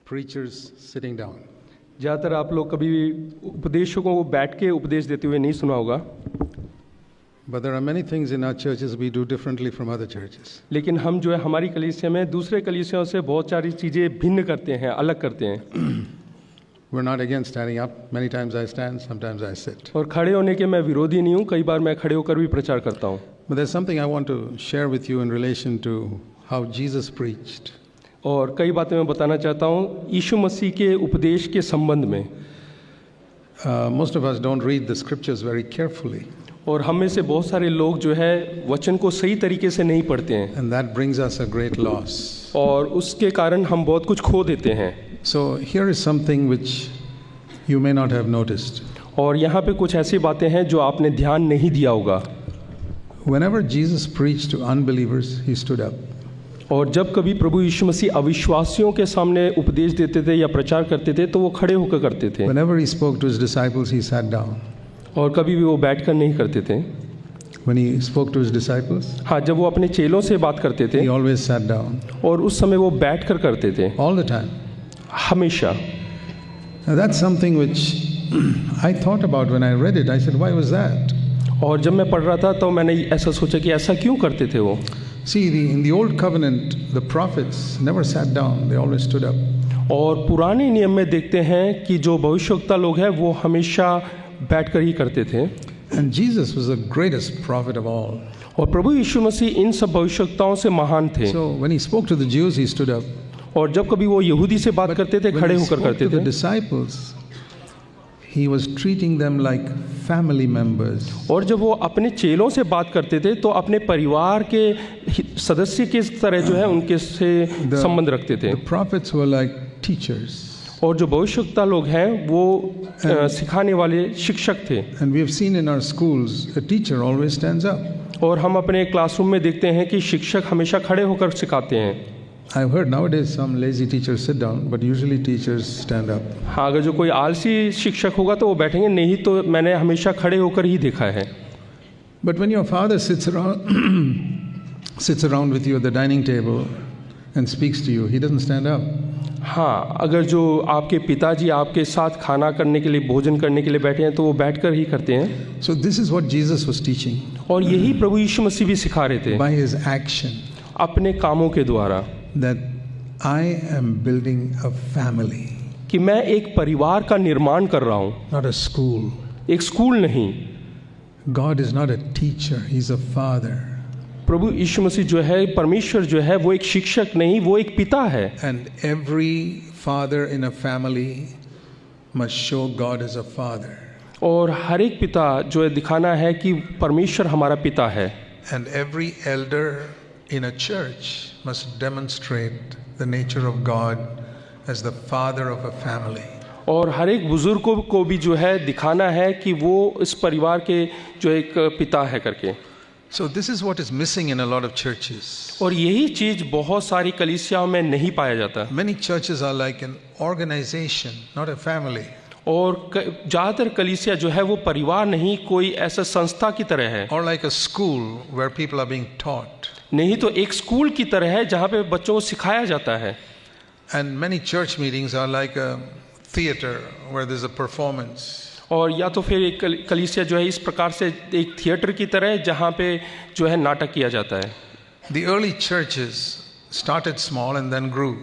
preachers sitting down. ज़्यादातर आप लोग कभी उपदेशकों को बैठ के उपदेश देते हुए नहीं सुना होगा, But there are many things in our churches we do differently from other churches. लेकिन हम जो है हमारी कलीसिया में दूसरे कलीसियाओं से बहुत सारी चीज़ें भिन्न करते हैं, अलग करते हैं। We're not against standing up. Many times I stand, sometimes I sit. और खड़े होने के मैं विरोधी नहीं हूँ, कई बार मैं खड़े होकर भी प्रचार करता हूँ। But there's something I want to share with you in relation to how Jesus preached. और कई बातें मैं बताना चाहता हूँ यीशु मसीह के उपदेश के संबंध में। Most of us don't read the scriptures very carefully, और हम में से बहुत सारे लोग जो है वचन को सही तरीके से नहीं पढ़ते हैं, and that brings us a great loss. और उसके कारण हम बहुत कुछ खो देते हैं। So here is something which you may not have noticed. और यहाँ पे कुछ ऐसी बातें हैं जो आपने ध्यान नहीं दिया होगा। Whenever Jesus preached to unbelievers, he stood up. और जब कभी प्रभु यीशु मसीह अविश्वासियों के सामने उपदेश देते थे या प्रचार करते थे तो वो खड़े होकर करते थे। Whenever he spoke to his disciples, he sat down. और कभी भी वो बैठकर नहीं करते थे। When he spoke to his disciples, हाँ, जब वो अपने चेलों से बात करते थे he always sat down. और उस समय वो बैठकर करते थे, All the time. हमेशा। Now that's something which I thought about when I read it. I said, why was that? और जब मैं पढ़ रहा था तो मैंने ऐसा सोचा कि ऐसा क्यों करते थे वो। See, in the old covenant, the prophets never sat down. They always stood up. और पुराने नियम में देखते हैं कि जो भविष्यवक्ता लोग हैं वो हमेशा बैठकर ही करते थे। And Jesus was the greatest prophet of all. और प्रभु यीशु मसीह इन सब भविष्यवक्ताओं से महान थे। So when he spoke to the Jews, he stood up. और जब कभी वो यहूदी से बात करते थे, When खड़े he होकर spoke करते to the थे। disciples, he was treating them like family members. और जब वो अपने चेलों से बात करते थे तो अपने परिवार के सदस्य की तरह जो है उनके से संबंध रखते थे। The prophets were like teachers. और जो भविष्यवक्ता लोग हैं वो सिखाने वाले शिक्षक थे। And we have seen in our schools, a teacher always stands up. और हम अपने क्लासरूम में देखते हैं कि शिक्षक हमेशा खड़े होकर सिखाते हैं। I've heard nowadays some lazy teachers sit down, but usually teachers stand up. हाँ, अगर जो कोई आलसी शिक्षक होगा तो वो बैठेंगे, नहीं तो मैंने हमेशा खड़े होकर ही देखा है। But when your father sits around with you at the dining table and speaks to you, he doesn't stand up. हाँ, अगर जो आपके पिताजी आपके साथ खाना करने के लिए, भोजन करने के लिए बैठे हैं तो वो बैठकर ही करते हैं। So this is what Jesus was teaching. और यही प्रभु यीशु मसीह भी सिखा रहे थे By his action, अपने कामों के द्वारा, that I am building a family, कि मैं एक परिवार का निर्माण कर रहा हूँ, not a school. एक स्कूल नहीं। God is not a teacher, he's a father. प्रभु यीशु मसीह जो है, परमेश्वर जो है, वो एक शिक्षक नहीं, वो एक पिता है। And every father in a family must show God as a father. और हर एक पिता जो है दिखाना है कि परमेश्वर हमारा पिता है। And every elder in a church must demonstrate the nature of God as the father of a family. और हर एक बुजुर्ग को भी जो है दिखाना है कि वो इस परिवार के जो एक पिता है करके। So this is what is missing in a lot of churches. और यही चीज बहुत सारी कलीसियाओं में नहीं पाया जाता। Many churches are like an organization, not a family. और ज़्यादातर कलीसिया जो है वो परिवार नहीं, कोई ऐसा संस्था की तरह है। Or like a school where people are being taught. नहीं तो एक स्कूल की तरह है जहाँ पे बच्चों को सिखाया जाता है। And many church meetings are like a theater where there's a performance. और या तो फिर एक कलीसिया जो है इस प्रकार से एक थिएटर की तरह है जहाँ पे जो है नाटक किया जाता है। The early churches started small and then grew.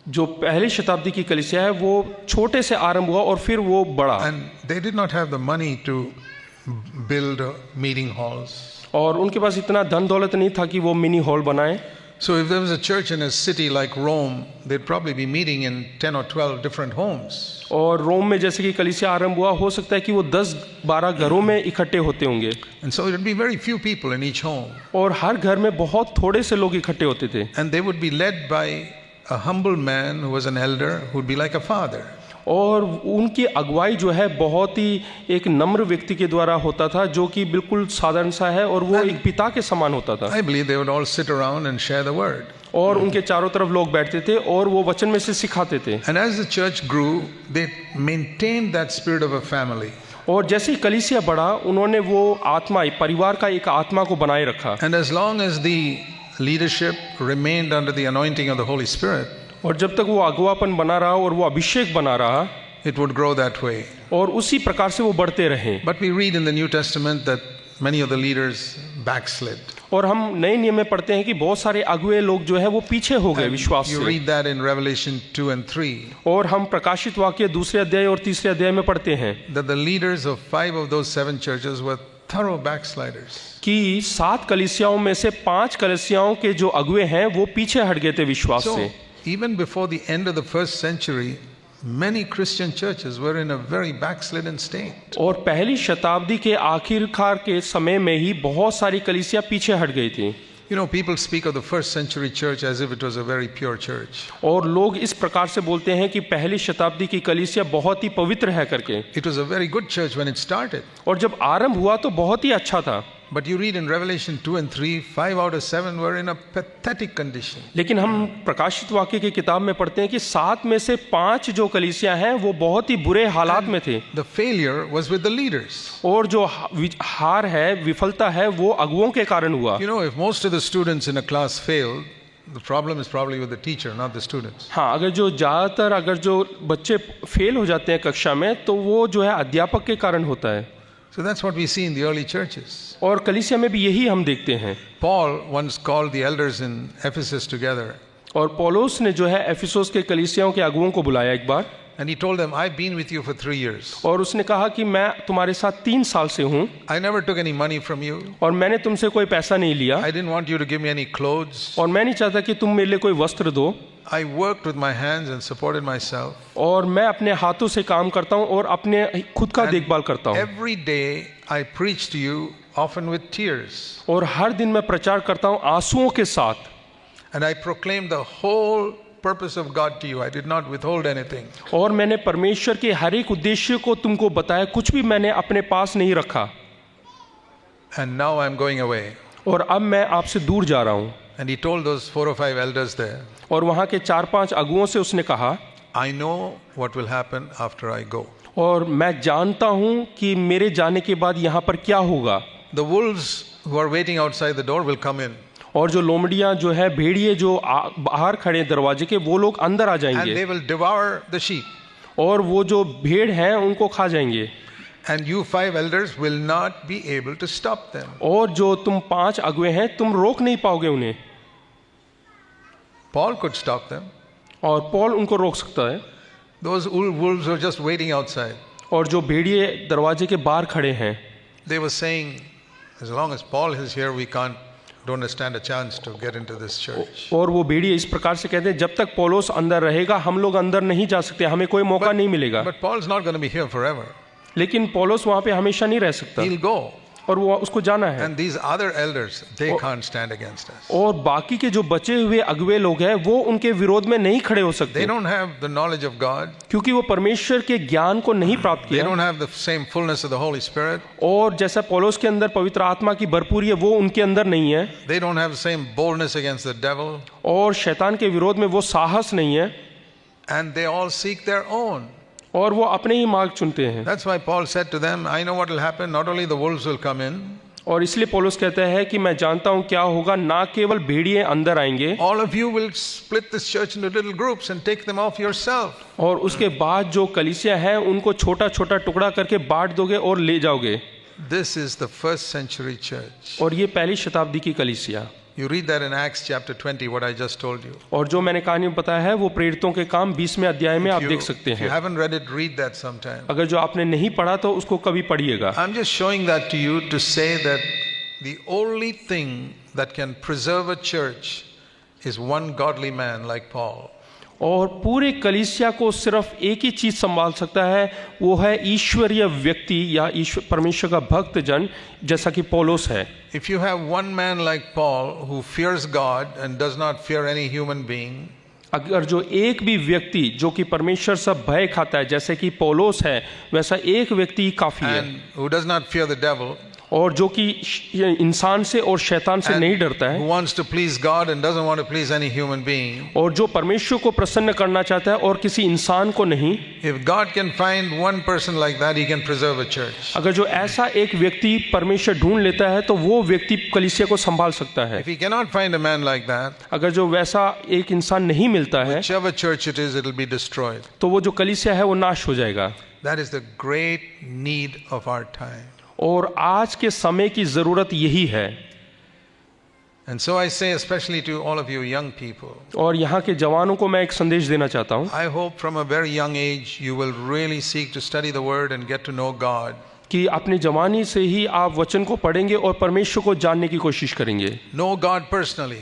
जो पहली शताब्दी की कलीसिया है वो छोटे से आरंभ हुआ और फिर वो बढ़ा। And they did not have the money to build meeting halls. और उनके पास इतना धन दौलत नहीं था कि वो मिनी हॉल बनाए। So if there was a church in a city like Rome, they'd probably be meeting in 10 or 12 different homes. और रोम में जैसे कि कलीसिया आरंभ हुआ, हो सकता है कि वो 10-12 घरों में इकट्ठे होते होंगे। And so there'd be very few people in each home. और हर घर में बहुत थोड़े से लोग इकट्ठे होते थे। And they would be led by a humble man who was an elder, who'd be like a father. और उनकी अगुवाई जो है बहुत ही एक नम्र व्यक्ति के द्वारा होता था जो कि बिल्कुल साधारण सा है और वो एक पिता के समान होता था। I believe they would all sit around and share the word. और उनके चारों तरफ लोग बैठते थे और वो वचन में से सिखाते थे। And as the church grew, they maintained that spirit of a family. और जैसे ही कलीसिया बढ़ा, उन्होंने वो आत्मा, परिवार का एक आत्मा को बनाए रखा। And as long as the leadership remained under the anointing of the Holy Spirit, और जब तक वो अगुवापन बना रहा और वो अभिषेक बना रहा, it would grow that way. और उसी प्रकार से वो बढ़ते रहे। But we read in the New Testament that many of the leaders backslid. और हम नए नियम में पढ़ते हैं कि बहुत सारे अगुए लोग जो है वो पीछे हो गए विश्वास You से। read that in Revelation 2 and 3. और हम प्रकाशित वाक्य 2 अध्याय और 3 अध्याय में पढ़ते हैं That the leaders of 5 of those 7 churches were thorough backsliders. कि 7 कलीसियाओं में से 5 कलीसियाओं के जो अगुए हैं वो पीछे हट गए थे विश्वास So से। even before the end of the first century, many Christian churches were in a very backslidden state. और पहली शताब्दी के आखिरकार के समय में ही बहुत सारी कलीसिया पीछे हट गई थी। You know, people speak of the first century church as if it was a very pure church. और लोग इस प्रकार से बोलते हैं कि पहली शताब्दी की कलीसिया बहुत ही पवित्र है करके। It was a very good church when it started. और जब आरंभ हुआ तो बहुत ही अच्छा था। But you read in Revelation 2 and 3, 5 out of 7 were in a pathetic condition. लेकिन हम प्रकाशित वाक्य की किताब में पढ़ते हैं कि 7 में से 5 जो कलीसिया हैं वो बहुत ही बुरे हालात में थे। The failure was with the leaders. और जो हार है, विफलता है, वो अगुओं के कारण हुआ। You know, if most of the students in a class failed, the problem is probably with the teacher, not the students. हाँ, अगर जो बच्चे फेल हो जाते हैं कक्षा में तो वो जो है अध्यापक के कारण होता है। So that's what we see in the early churches. और कलीसिया में भी यही हम देखते हैं। Paul once called the elders in Ephesus together. और पौलुस ने जो है एफिसुस के कलीसियाओं के अगुओं को बुलाया एक बार। And he told them, I've been with you for 3 years. और उसने कहा कि मैं तुम्हारे साथ 3 साल से हूँ। I never took any money from you. और मैंने तुमसे कोई पैसा नहीं लिया। I didn't want you to give me any clothes. और मैं नहीं चाहता कि तुम मेरे लिए कोई वस्त्र दो। I worked with my hands and supported myself. और मैं अपने हाथों से काम करता हूँ और अपने खुद का देखभाल करता हूँ। Every day I preach to you, often with tears. और हर दिन मैं प्रचार करता हूँ आंसुओं के साथ। And I proclaimed the whole purpose of God to you. I did not withhold anything. और मैंने परमेश्वर के हर एक उद्देश्य को तुमको बताया, कुछ भी मैंने अपने पास नहीं रखा। And now I'm going away. और अब मैं आपसे दूर जा रहा हूँ। And he told those 4 or 5 elders there, और वहाँ के 4-5 अगुओं से उसने कहा, I know what will happen after I go. और मैं जानता हूँ कि मेरे जाने के बाद यहाँ पर क्या होगा। The wolves who are waiting outside the door will come in. और जो लोमड़ियाँ जो है, भेड़िए जो बाहर खड़े हैं दरवाजे के, वो लोग अंदर आ And जाएंगे they will devour the sheep. और वो जो भेड़ हैं उनको खा जाएंगे। And you 5 elders will not be able to stop them. और जो तुम 5 अगुए हैं तुम रोक नहीं पाओगे उन्हें। Paul could stop them. और पौल उनको रोक सकता है। Those wolves were just waiting outside. और जो भेड़िए दरवाजे के बाहर खड़े हैं, They were saying, as long as Paul is here, we don't stand a chance to get into this church. और वो भेड़िए इस प्रकार से कहते हैं, जब तक पौलुस अंदर रहेगा हम लोग अंदर नहीं जा सकते, हमें कोई मौका नहीं मिलेगा। But Paul's not going to be here forever. लेकिन पौलुस वहाँ पे हमेशा नहीं रह सकता He'll go. और वो उसको जाना है। And these other elders, they can't stand against us. और बाकी के जो बचे हुए अगुए लोग हैं वो उनके विरोध में नहीं खड़े हो They सकते, don't have the knowledge of God. क्योंकि वो परमेश्वर के ज्ञान को नहीं प्राप्त They किया। don't have the same fullness of the Holy Spirit. और जैसा पौलुस के अंदर पवित्र आत्मा की भरपूरी है वो उनके अंदर नहीं है। They don't have the same boldness against the devil. और शैतान के विरोध में वो साहस नहीं है। And they all seek their own. और वो अपने ही मार्ग चुनते हैं। That's why Paul said to them, I know what will happen. Not only the wolves will come in. और इसलिए पौलुस कहता है कि मैं जानता हूं क्या होगा, ना केवल भेड़िए अंदर आएंगे, All of you will split this church into little groups and take them off yourself. और उसके बाद जो कलीसिया है उनको छोटा छोटा टुकड़ा करके बांट दोगे और ले जाओगे। This is the first century church. और ये पहली शताब्दी की कलीसिया। You read that in Acts chapter 20, what I just told you. और जो मैंने कहानी में बताया है वो प्रेरितों के काम 20वें अध्याय में आप If देख you, सकते if you हैं। haven't read it, read that sometime. अगर जो आपने नहीं पढ़ा तो उसको कभी पढ़िएगा। I'm just showing that to you to say that the only thing that can preserve a church is one godly man like Paul. और पूरे कलीसिया को सिर्फ एक ही चीज संभाल सकता है, वो है ईश्वरीय व्यक्ति या ईश्वर परमेश्वर का भक्त जन जैसा कि पौलुस है। If you have one man like Paul who fears God and does not fear any human being, अगर जो एक भी व्यक्ति जो कि परमेश्वर से भय खाता है जैसे कि पौलुस है, वैसा एक व्यक्ति काफी है। and who does not fear the devil, और जो कि इंसान से और शैतान से नहीं डरता who है, wants to please God and doesn't want to please any human being. और जो परमेश्वर को प्रसन्न करना चाहता है और किसी इंसान को नहीं, If God can find one person like that, He can preserve a church. अगर जो ऐसा एक व्यक्ति परमेश्वर ढूंढ लेता है तो वो व्यक्ति कलीसिया को संभाल सकता है। If He cannot find a man like that, अगर जो वैसा एक इंसान नहीं मिलता है whichever church it is, it will be destroyed. तो वो जो कलीसिया है वो नाश हो जाएगा। That is the great need of our time. और आज के समय की जरूरत यही है। And so I say, especially to all of you young people, और यहाँ के जवानों को मैं एक संदेश देना चाहता हूँ I hope from a very young age you will really seek to study the Word and get to know God. कि अपनी जवानी से ही आप वचन को पढ़ेंगे और परमेश्वर को जानने की कोशिश करेंगे, Know God personally.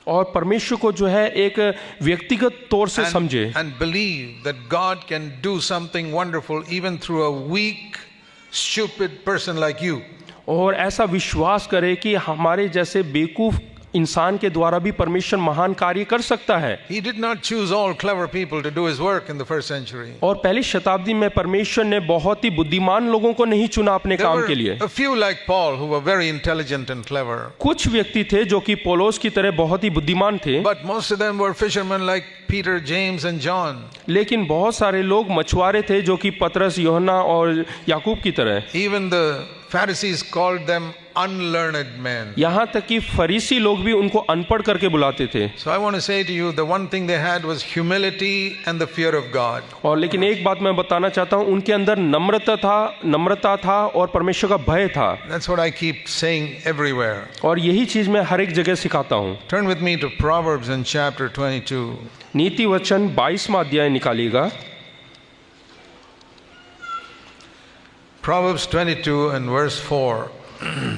और परमेश्वर को जो है एक व्यक्तिगत तौर से समझे, And believe that God can do something wonderful even through a weak, stupid person like you. और ऐसा विश्वास करे कि हमारे जैसे बेवकूफ इंसान के द्वारा भी परमेश्वर महान कार्य कर सकता है। He did not choose all clever people to do His work in the first century. और पहली शताब्दी में परमेश्वर ने बहुत ही बुद्धिमान लोगों को नहीं चुना अपने There काम were के लिए। a few like Paul who were very intelligent and clever. कुछ व्यक्ति थे जो कि पौलुस की तरह बहुत ही बुद्धिमान थे, But most of them were fishermen like Peter, James and John. लेकिन बहुत सारे लोग मछुआरे थे जो कि पतरस, यूहन्ना और याकूब की तरह। Even the Pharisees called them unlearned men. यहाँ तक कि फरीसी लोग भी उनको अनपढ़ करके बुलाते थे। So I want to say to you, the one thing they had was humility and the fear of God. और लेकिन एक बात मैं बताना चाहता हूँ, उनके अंदर नम्रता था और परमेश्वर का भय था। That's what I keep saying everywhere. और यही चीज मैं हर एक जगह सिखाता हूँ। Turn with me to Proverbs in chapter 22. नीति वचन 22वां अध्याय निकालिएगा। Proverbs 22 and verse 4.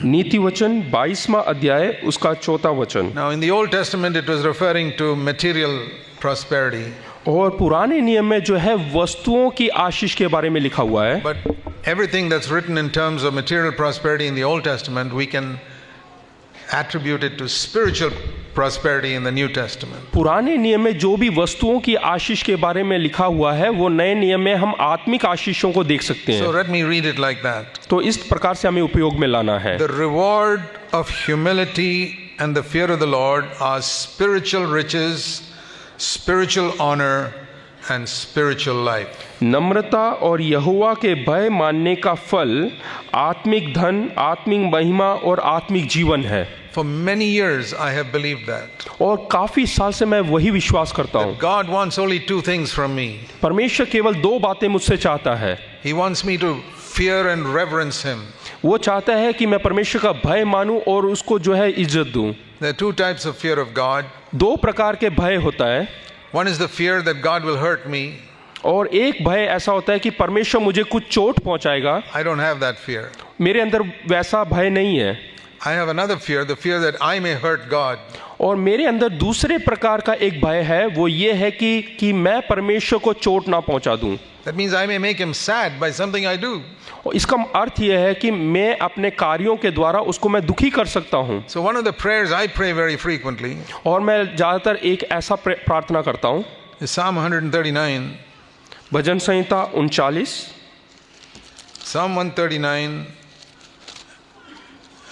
नीति वचन 22वां अध्याय उसका 4था वचन। Now in the Old Testament it was referring to material prosperity. और पुराने नियम में जो है वस्तुओं की आशीष के बारे में लिखा हुआ है, But everything that's written in terms of material prosperity in the Old Testament, we can attribute it to spiritual prosperity in the New Testament. पुराने नियम में जो भी वस्तुओं की आशीष के बारे में लिखा हुआ है वो नए नियम में हम आत्मिक आशीषों को देख सकते So हैं। let me read it like that. तो इस प्रकार से हमें उपयोग में लाना है। The reward of humility and the fear of the Lord are spiritual riches, spiritual honor and spiritual life. नम्रता और यहोवा के भय मानने का फल आत्मिक धन, आत्मिक महिमा और आत्मिक जीवन है। For many years I have believed that. और काफी साल से मैं वही विश्वास करता हूँ। God wants only two things from me. परमेश्वर केवल दो बातें मुझसे चाहता है। He wants me to fear and reverence Him. वो चाहता है कि मैं परमेश्वर का भय मानूं और उसको जो है इज्जत दूं। There are two types of fear of God. दो प्रकार के भय होता है। One is the fear that God will hurt me. और एक भय ऐसा होता है कि परमेश्वर मुझे कुछ चोट पहुंचाएगा। I don't have that fear. मेरे अंदर वैसा भय नहीं है। I have another fear, the fear that I may hurt God. और मेरे अंदर दूसरे प्रकार का एक भय है, वो ये है कि मैं परमेश्वर को चोट ना पहुंचा दूं। That means I may make Him sad by something I do. और इसका अर्थ यह है कि मैं अपने कार्यों के द्वारा उसको मैं दुखी कर सकता हूं। So one of the prayers I pray very frequently और मैं ज़्यादातर एक ऐसा प्रार्थना करता हूं, is Psalm 139. Bhajan Samhita 39। Psalm 139,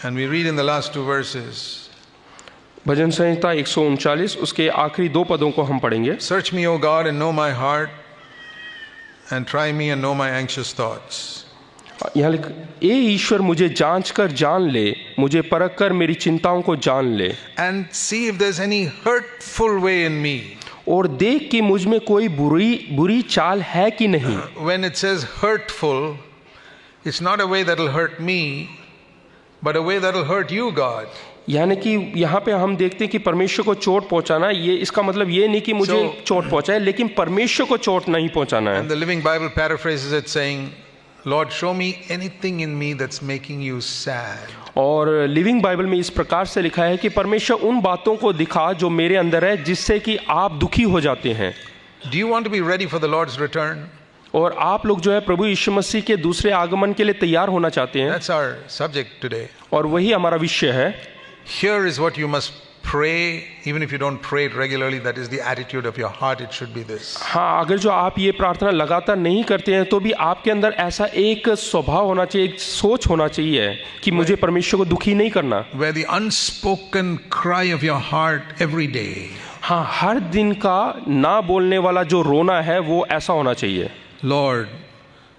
and we read in the last two verses. भजन संहिता 139 उसके आखिरी दो पदों को हम पढ़ेंगे। Search me, O God, and know my heart, and try me and know my anxious thoughts. यहाँ लिख, ए ईश्वर मुझे जांच कर जान ले, मुझे परख कर मेरी चिंताओं को जान ले, And see if there's any hurtful way in me. और देख कि मुझ में कोई बुरी चाल है कि नहीं। When it says hurtful, it's not a way that'll hurt me, but a way that'll hurt you, God. यानी कि यहाँ पे हम देखते हैं कि परमेश्वर को चोट पहुंचाना, ये इसका मतलब ये नहीं कि मुझे चोट पहुंचाए, लेकिन परमेश्वर को चोट नहीं पहुंचाना है। And the Living Bible paraphrases it saying, Lord, show me anything in me that's making you sad. और लिविंग बाइबल में इस प्रकार से लिखा है कि परमेश्वर उन बातों को दिखा जो मेरे अंदर है जिससे कि आप दुखी हो जाते हैं। Do you want to be ready for the Lord's return? और आप लोग जो है प्रभु यीशु मसीह के दूसरे आगमन के लिए तैयार होना चाहते हैं। That's our subject today. और वही हमारा विषय है। Here is what you must pray, even if you don't pray it regularly, that is the attitude of your heart, it should be this. हाँ, अगर जो आप ये प्रार्थना लगातार नहीं करते हैं तो भी आपके अंदर ऐसा एक स्वभाव होना चाहिए, एक सोच होना चाहिए कि मुझे परमेश्वर को दुखी नहीं करना। Where the unspoken cry of your heart every day, हाँ, हर दिन का ना बोलने वाला जो रोना है वो ऐसा होना चाहिए। Lord,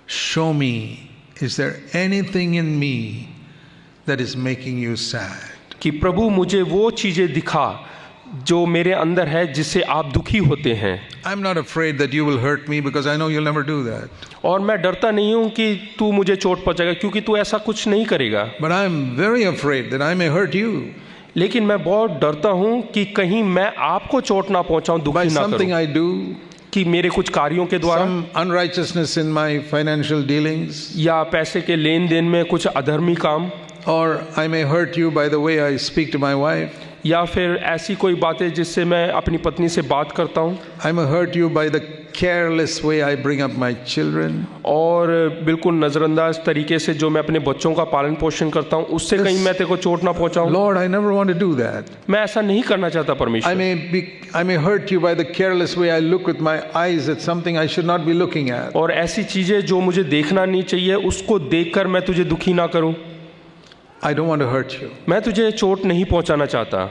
show me, is there anything in me that is making you sad? कि प्रभु मुझे वो चीजें दिखा जो मेरे अंदर है जिससे आप दुखी होते हैं। I'm not afraid that you will hurt me because I know you'll never do that. और मैं डरता नहीं हूं कि तू मुझे चोट पहुंचाएगा, क्योंकि तू ऐसा कुछ नहीं करेगा। But I'm very afraid that I may hurt you लेकिन मैं बहुत डरता हूं कि कहीं मैं आपको चोट ना पहुंचाऊं, by दुखी ना something करूं, I do, कि मेरे कुछ कार्यों के द्वारा some unrighteousness in my financial dealings, या पैसे के लेन देन में कुछ अधर्मी काम, or I may hurt you by the way I speak to my wife. या फिर ऐसी कोई बातें जिससे मैं अपनी पत्नी से बात करता हूं, I may hurt you by the careless way I bring up my children. और बिल्कुल नज़रअंदाज तरीके से जो मैं अपने बच्चों का पालन पोषण करता हूं, उससे कहीं मैं तेरे को चोट ना पहुंचाऊं। Lord, I never want to do that. मैं ऐसा नहीं करना चाहता I परमेश्वर। may hurt you by the careless way I look with my eyes at something I should not be looking at. और ऐसी चीजें जो मुझे देखना नहीं चाहिए उसको देखकर मैं तुझे दुखी ना करूं। I don't want to hurt you. मैं तुझे चोट नहीं पहुंचाना चाहता।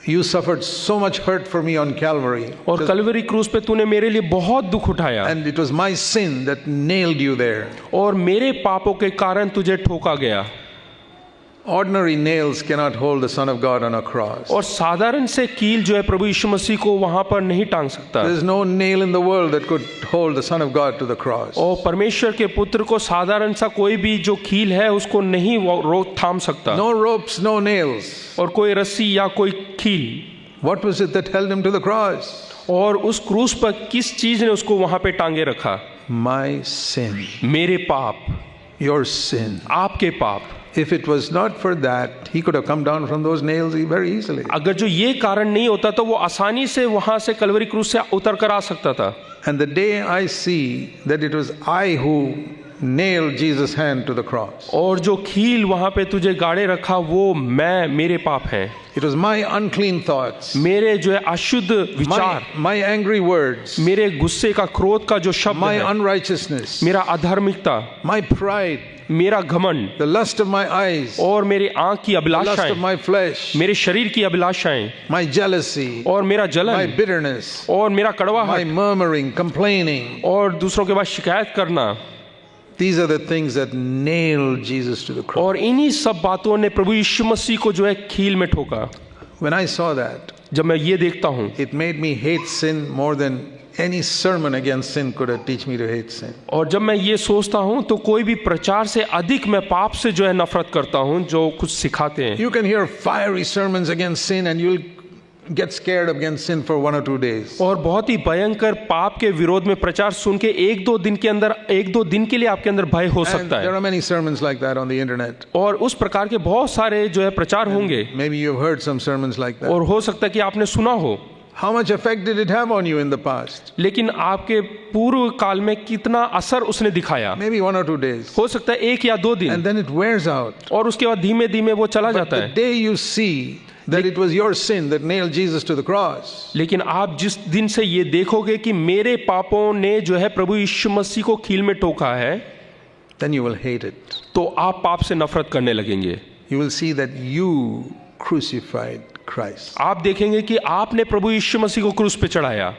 You suffered so much hurt for me on Calvary. और कलवरी क्रूस पे तूने मेरे लिए बहुत दुख उठाया, And it was my sin that nailed you there. और मेरे पापों के कारण तुझे ठोका गया। Ordinary nails cannot hold the Son of God on a cross. और साधारण से कील जो है प्रभु यीशु मसीह को वहां पर नहीं टांग सकता। There is no nail in the world that could hold the Son of God to the cross. और परमेश्वर के पुत्र को साधारण सा कोई भी जो कील है उसको नहीं रोक थाम सकता। No ropes, no nails. और कोई रस्सी या कोई कील। What was it that held him to the cross? और उस क्रूस पर किस चीज ने उसको वहां पे टांगे रखा? My sin. मेरे पाप, Your sin. आपके पाप। If it was not for that, he could have come down from those nails very easily. अगर जो ये कारण नहीं होता तो वो आसानी से वहां से कलवरी क्रूस से उतर कर आ सकता था। And the day I see that it was I who nailed Jesus' hand to the cross. और जो कील वहां पे तुझे गाड़े रखा वो मेरे पाप हैं। It was my unclean thoughts, मेरे जो है अशुद्ध विचार, my angry words, मेरे गुस्से का, क्रोध का जो शब्द my है, unrighteousness, मेरा अधार्मिकता, my pride, मेरा घमंड, the lust of my eyes, और मेरे आंख की the lust अभिलाषाएं, of my flesh, मेरे शरीर की अभिलाषाएं, my jealousy, और मेरा my जलन, bitterness, और मेरा my कड़वाहट, murmuring, complaining. और दूसरों के बाद शिकायत करना। These are the things that nailed Jesus to the cross. और इन्हीं सब बातों ने प्रभु यीशु मसीह को जो है कील में ठोका। When I saw that, जब मैं ये देखता हूँ, it made me hate sin more than any sermon against sin could have teach me to hate sin. और जब मैं ये सोचता हूँ तो कोई भी प्रचार से अधिक मैं पाप से जो है नफरत करता हूँ जो कुछ सिखाते हैं। You can hear fiery sermons against sin and you'll get scared against sin for 1 or 2 days. और बहुत ही भयंकर पाप के विरोध में प्रचार सुन के एक दो दिन के लिए आपके अंदर भय हो And सकता there है। are many sermons like that on the internet. और उस प्रकार के बहुत सारे जो है प्रचार होंगे, Maybe you've heard some sermons like that. और हो सकता है कि आपने सुना हो। How much effect did it have on you in the past? लेकिन आपके पूर्व काल में कितना असर उसने दिखाया? Maybe 1 or 2 days. हो सकता है 1 या 2 And दिन, then it wears out. और उसके बाद धीमे धीमे वो चला But जाता the है। day you see that it was your sin that nailed Jesus to the cross, लेकिन आप जिस दिन से ये देखोगे कि मेरे पापों ने जो है प्रभु यीशु मसीह को कील में ठोका है, then you will hate it. तो आप पाप से नफरत करने लगेंगे। You will see that you crucified Christ. आप देखेंगे कि आपने प्रभु यीशु मसीह को क्रूस पे चढ़ाया।